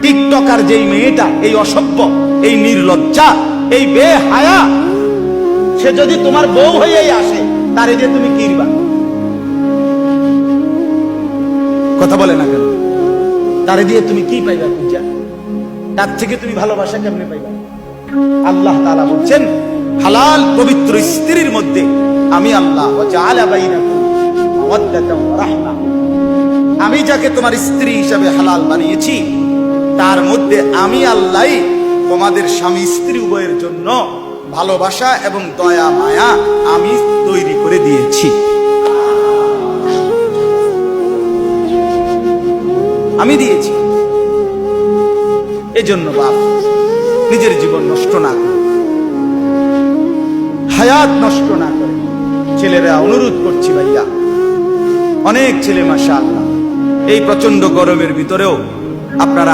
TikToker যেই মেয়েটা, এই অসভ্য, এই নির্লজ্জা, এই বেহায়া, সে যদি তোমার বউ হয়েই আসে, তারে দিয়ে তুমি কিরবা? কথা বলে না কেন? তারে দিয়ে তুমি কি পাইবা? পূজা, তার থেকে তুমি ভালোবাসা কেমনে পাইবা? আল্লাহ তাআলা বলছেন, হালাল পবিত্র স্ত্রীর মধ্যে আমি আল্লাহ ওয়াজআলা বাইনাকুম মাওয়াদ্দাতাও ওয়া রাহমা, আমি যাকে তোমার স্ত্রী হিসাবে হালাল বানিয়েছি, তার মধ্যে আমি আল্লাহই তোমাদের স্বামী স্ত্রী উভয়ের জন্য ভালোবাসা এবং দয়া মায়া আমি তৈরি করে দিয়েছি। আমি দিয়েছি। এজন্য বাপ, নিজের জীবন নষ্ট না করে, হায়াত নষ্ট না করে, ছেলেরা অনুরোধ করছি ভাইয়া, অনেক ছেলে মাশাআল্লাহ এই প্রচন্ড গরমের ভিতরেও আপনারা